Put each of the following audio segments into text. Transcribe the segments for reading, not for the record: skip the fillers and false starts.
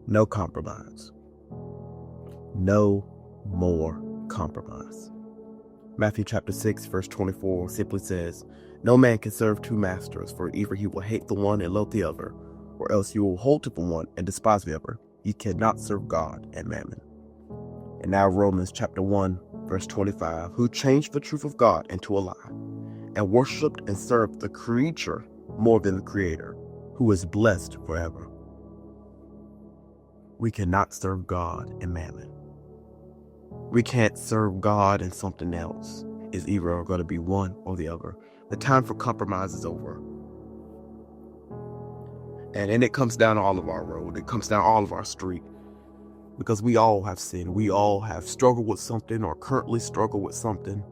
No compromise. No more compromise. Matthew chapter 6, verse 24 simply says, "No man can serve two masters, for either he will hate the one and love the other, or else you will hold to the one and despise the other. You cannot serve God and mammon." And now Romans chapter 1, verse 25, "Who changed the truth of God into a lie, and worshipped and served the creature more than the Creator, who is blessed forever." We cannot serve God and mammon. We can't serve God and something else. It's either going to be one or the other. The time for compromise is over. And it comes down all of our road. It comes down all of our street. Because we all have sinned. We all have struggled with something or currently struggle with something.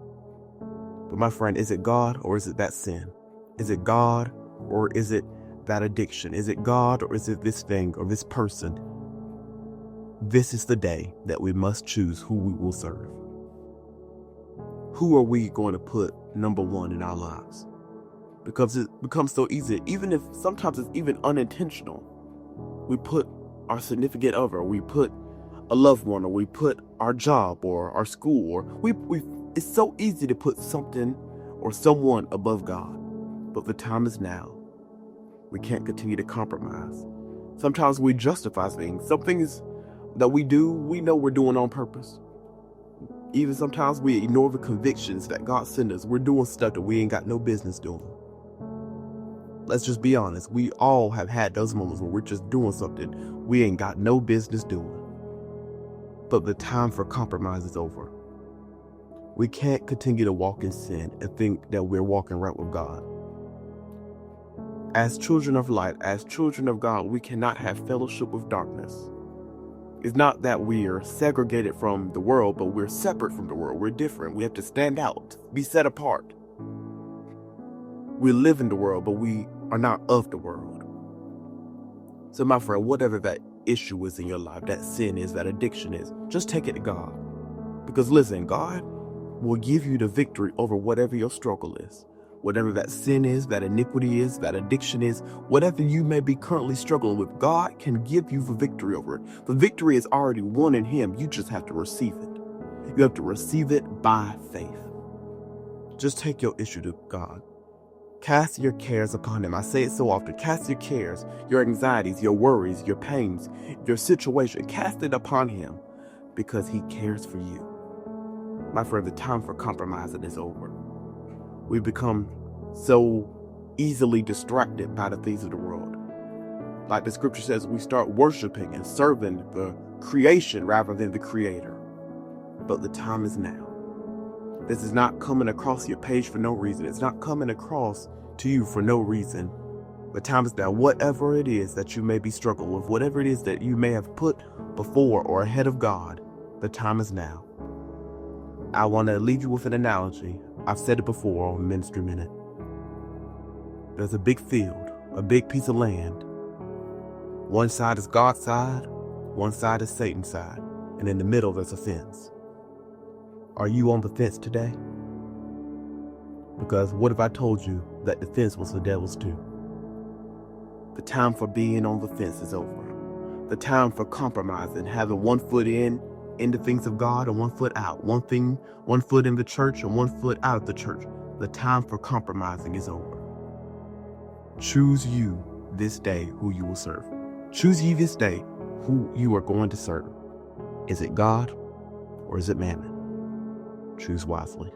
But my friend, is it God or is it that sin? Is it God or is it that addiction? Is it God or is it this thing or this person? This is the day that we must choose who we will serve. Who are we going to put number one in our lives? Because it becomes so easy, even if sometimes it's even unintentional. We put our significant other, we put a loved one, or we put our job or our school, or it's so easy to put something or someone above God. But the time is now. We can't continue to compromise. Sometimes we justify things. Some things that we do, we know we're doing on purpose. Even sometimes we ignore the convictions that God sent us. We're doing stuff that we ain't got no business doing. Let's just be honest. We all have had those moments where we're just doing something we ain't got no business doing. But the time for compromise is over. We can't continue to walk in sin and think that we're walking right with God. As children of light, as children of God, we cannot have fellowship with darkness. It's not that we are segregated from the world, but we're separate from the world. We're different. We have to stand out, be set apart. We live in the world, but we are not of the world. So my friend, whatever that issue is in your life, that sin is, that addiction is, just take it to God. Because listen, God will give you the victory over whatever your struggle is. Whatever that sin is, that iniquity is, that addiction is, whatever you may be currently struggling with, God can give you the victory over it. The victory is already won in Him. You just have to receive it. You have to receive it by faith. Just take your issue to God. Cast your cares upon Him. I say it so often. Cast your cares, your anxieties, your worries, your pains, your situation. Cast it upon Him because He cares for you. My friend, the time for compromising is over. We become so easily distracted by the things of the world. Like the scripture says, we start worshiping and serving the creation rather than the Creator. But the time is now. This is not coming across your page for no reason. It's not coming across to you for no reason. The time is now. Whatever it is that you may be struggling with, whatever it is that you may have put before or ahead of God, the time is now. I want to leave you with an analogy. I've said it before on Ministry Minute. There's a big field, a big piece of land. One side is God's side, one side is Satan's side, and in the middle there's a fence. Are you on the fence today? Because what if I told you that the fence was the devil's too? The time for being on the fence is over. The time for compromising, having one foot in the things of God and one foot out. One foot in the church and one foot out of the church. The time for compromising is over. Choose you this day who you will serve. Choose ye this day who you are going to serve. Is it God or is it mammon? Choose wisely.